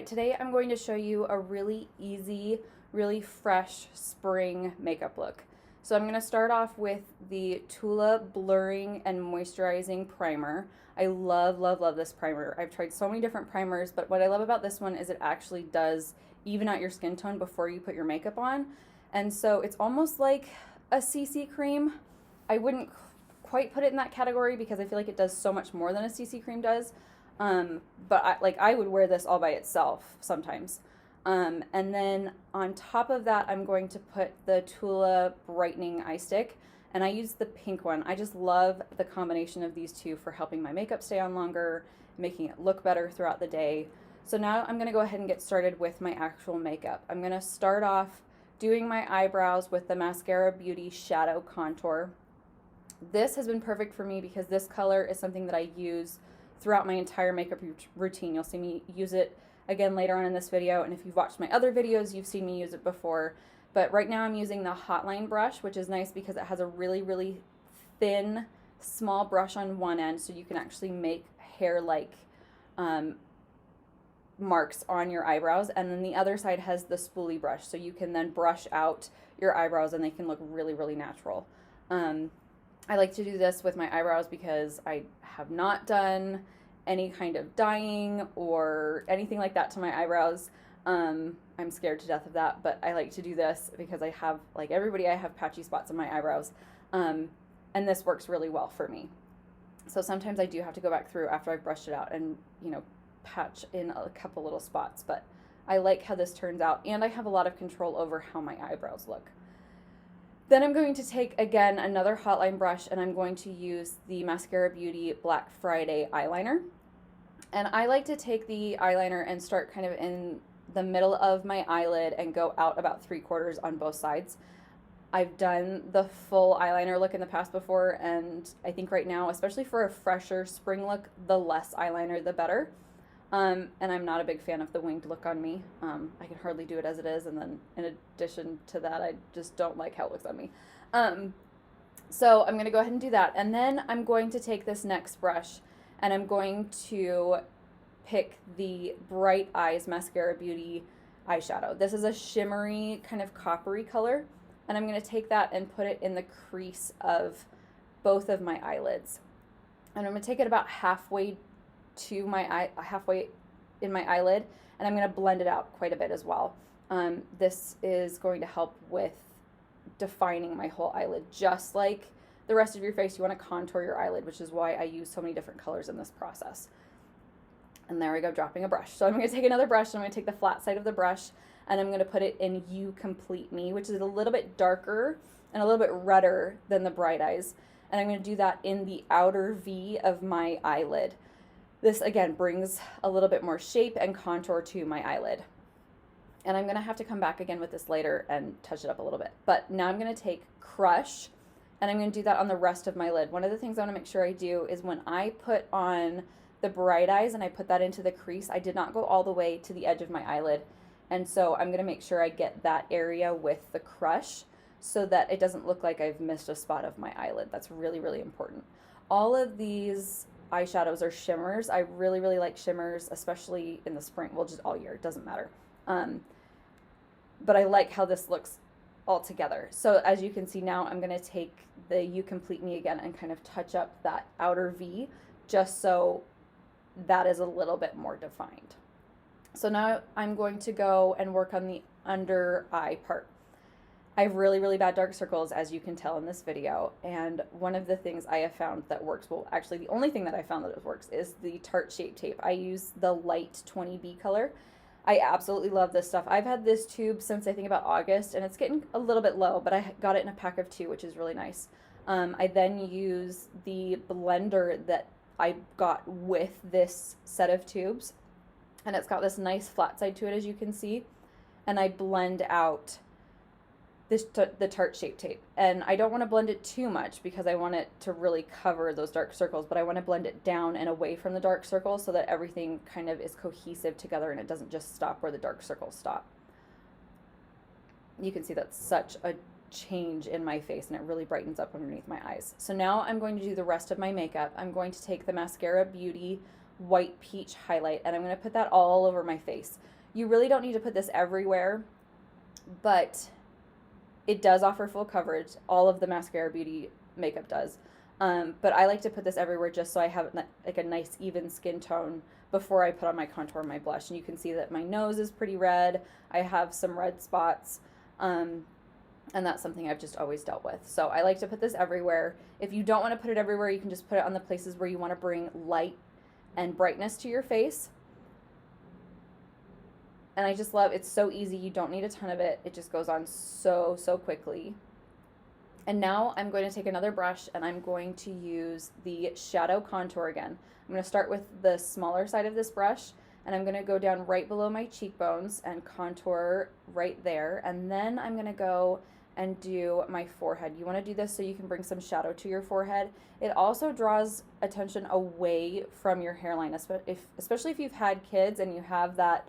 Alright, today I'm going to show you a really easy, really fresh spring makeup look. So I'm going to start off with the Tula Blurring and Moisturizing Primer. I love, love, love this primer. I've tried so many different primers, but what I love about this one is it actually does even out your skin tone before you put your makeup on. And so it's almost like a CC cream. I wouldn't quite put it in that category because I feel like it does so much more than a CC cream does. But I would wear this all by itself sometimes. And then on top of that, I'm going to put the Tula Brightening Eye Stick, and I use the pink one. I just love the combination of these two for helping my makeup stay on longer, making it look better throughout the day. So now I'm going to go ahead and get started with my actual makeup. I'm going to start off doing my eyebrows with the Mascara Beauty Shadow Contour. This has been perfect for me because this color is something that I use throughout my entire makeup routine. You'll see me use it again later on in this video, and if you've watched my other videos, you've seen me use it before. But right now I'm using the Hotline brush, which is nice because it has a really, really thin, small brush on one end, so you can actually make hair-like marks on your eyebrows, and then the other side has the spoolie brush, so you can then brush out your eyebrows and they can look really, really natural. I like to do this with my eyebrows because I have not done any kind of dyeing or anything like that to my eyebrows. I'm scared to death of that, but I like to do this because I have, like everybody, I have patchy spots on my eyebrows, and this works really well for me. So sometimes I do have to go back through after I've brushed it out and, you know, patch in a couple little spots, but I like how this turns out, and I have a lot of control over how my eyebrows look. Then I'm going to take, again, another Hotline brush, and I'm going to use the Mascara Beauty Black Friday eyeliner. And I like to take the eyeliner and start kind of in the middle of my eyelid and go out about 3/4 on both sides. I've done the full eyeliner look in the past before, and I think right now, especially for a fresher spring look, the less eyeliner, the better. And I'm not a big fan of the winged look on me. I can hardly do it as it is, and then in addition to that, I just don't like how it looks on me. So I'm going to go ahead and do that, and then I'm going to take this next brush, and I'm going to pick the Bright Eyes Mascara Beauty eyeshadow. This is a shimmery, kind of coppery color, and I'm going to take that and put it in the crease of both of my eyelids. And I'm going to take it about halfway to my eye, halfway in my eyelid, and I'm going to blend it out quite a bit as well. This is going to help with defining my whole eyelid. Just like the rest of your face, you want to contour your eyelid, which is why I use so many different colors in this process. And there we go, dropping a brush. So I'm going to take another brush, and I'm going to take the flat side of the brush, and I'm going to put it in You Complete Me, which is a little bit darker and a little bit redder than the Bright Eyes. And I'm going to do that in the outer V of my eyelid. This, again, brings a little bit more shape and contour to my eyelid. And I'm going to have to come back again with this later and touch it up a little bit. But now I'm going to take Crush, and I'm going to do that on the rest of my lid. One of the things I want to make sure I do is when I put on the Bright Eyes and I put that into the crease, I did not go all the way to the edge of my eyelid. And so I'm going to make sure I get that area with the Crush so that it doesn't look like I've missed a spot of my eyelid. That's really, really important. All of these eyeshadows are shimmers. I really, really like shimmers, especially in the spring. Well, just all year, it doesn't matter. But I like how this looks all together. So as you can see now, I'm going to take the You Complete Me again and kind of touch up that outer V just so that is a little bit more defined. So now I'm going to go and work on the under eye part. I have really, really bad dark circles, as you can tell in this video, and one of the things I have found that works, well, actually the only thing that I found that it works is the Tarte Shape Tape. I use the light 20B color. I absolutely love this stuff. I've had this tube since I think about August, and it's getting a little bit low, but I got it in a pack of 2, which is really nice. I then use the blender that I got with this set of tubes, and it's got this nice flat side to it, as you can see, and I blend out the Tarte Shape Tape. And I don't want to blend it too much because I want it to really cover those dark circles, but I want to blend it down and away from the dark circles so that everything kind of is cohesive together and it doesn't just stop where the dark circles stop. You can see that's such a change in my face, and it really brightens up underneath my eyes. So now I'm going to do the rest of my makeup. I'm going to take the Mascara Beauty white peach highlight, and I'm going to put that all over my face. You really don't need to put this everywhere, but it does offer full coverage. All of the Mascara Beauty makeup does. But I like to put this everywhere just so I have like a nice even skin tone before I put on my contour and my blush. And you can see that my nose is pretty red. I have some red spots. And that's something I've just always dealt with. So I like to put this everywhere. If you don't want to put it everywhere, you can just put it on the places where you want to bring light and brightness to your face. And I just love, it's so easy. You don't need a ton of it. It just goes on so quickly. And now I'm going to take another brush and I'm going to use the shadow contour again. I'm going to start with the smaller side of this brush, and I'm going to go down right below my cheekbones and contour right there. And then I'm going to go and do my forehead. You want to do this so you can bring some shadow to your forehead. It also draws attention away from your hairline, especially if you've had kids and you have that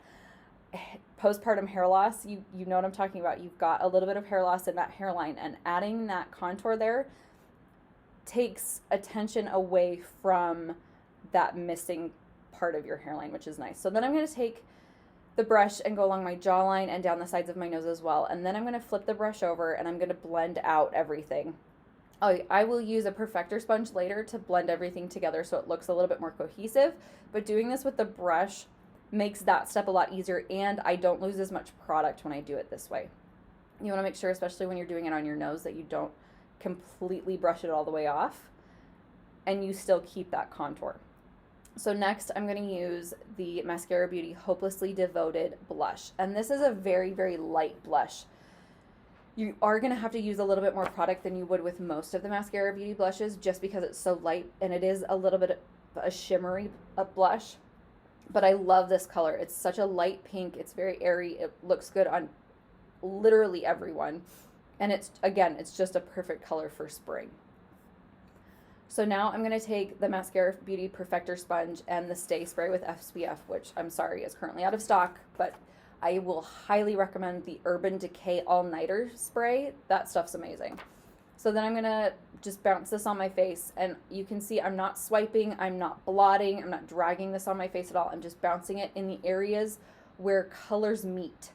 postpartum hair loss. You know what I'm talking about. You've got a little bit of hair loss in that hairline, and adding that contour there takes attention away from that missing part of your hairline, which is nice. So then I'm going to take the brush and go along my jawline and down the sides of my nose as well. And then I'm going to flip the brush over and I'm going to blend out everything. I will use a perfector sponge later to blend everything together so it looks a little bit more cohesive, but doing this with the brush makes that step a lot easier, and I don't lose as much product when I do it this way. You want to make sure, especially when you're doing it on your nose, that you don't completely brush it all the way off and you still keep that contour. So next I'm going to use the Mascara Beauty Hopelessly Devoted blush, and this is a very light blush. You are going to have to use a little bit more product than you would with most of the Mascara Beauty blushes just because it's so light, and it is a little bit of a shimmery blush. But I love this color. It's such a light pink. It's very airy. It looks good on literally everyone. And it's just a perfect color for spring. So now I'm going to take the Mascara Beauty Perfector Sponge and the Stay Spray with SPF, which I'm sorry is currently out of stock, but I will highly recommend the Urban Decay All Nighter Spray. That stuff's amazing. So then I'm going to just bounce this on my face, and you can see I'm not swiping, I'm not blotting, I'm not dragging this on my face at all. I'm just bouncing it in the areas where colors meet.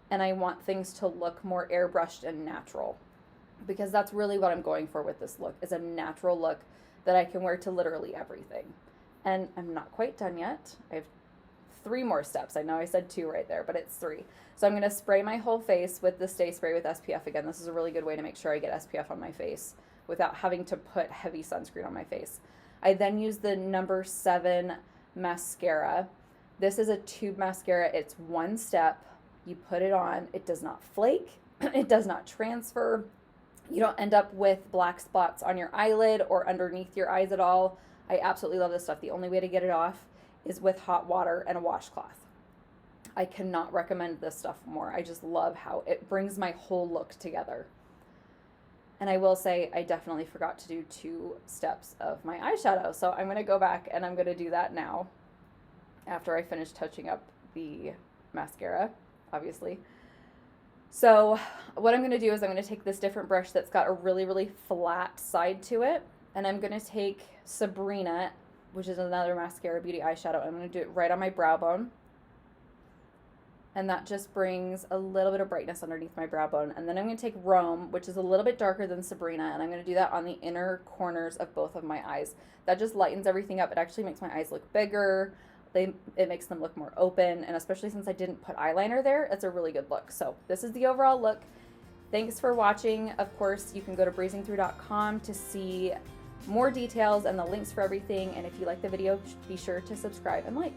And I want things to look more airbrushed and natural, because that's really what I'm going for with this look, is a natural look that I can wear to literally everything. And I'm not quite done yet. I have 3 more steps. I know I said 2 right there, but it's 3. So I'm going to spray my whole face with the Stay Spray with SPF. Again, this is a really good way to make sure I get SPF on my face without having to put heavy sunscreen on my face. I then use the number 7 mascara. This is a tube mascara. It's 1 step. You put it on. It does not flake. It does not transfer. You don't end up with black spots on your eyelid or underneath your eyes at all. I absolutely love this stuff. The only way to get it off is with hot water and a washcloth. I cannot recommend this stuff more. I just love how it brings my whole look together. And I will say I definitely forgot to do 2 steps of my eyeshadow. So I'm going to go back and I'm going to do that now after I finish touching up the mascara, obviously. So what I'm going to do is I'm going to take this different brush that's got a really flat side to it, and I'm going to take Sabrina, which is another Mascara Beauty eyeshadow. I'm going to do it right on my brow bone. And that just brings a little bit of brightness underneath my brow bone. And then I'm going to take Rome, which is a little bit darker than Sabrina, and I'm going to do that on the inner corners of both of my eyes. That just lightens everything up. It actually makes my eyes look bigger. It makes them look more open, and especially since I didn't put eyeliner there, it's a really good look. So this is the overall look. Thanks for watching. Of course, you can go to breezingthrough.com to see more details and the links for everything. And if you like the video, be sure to subscribe and like.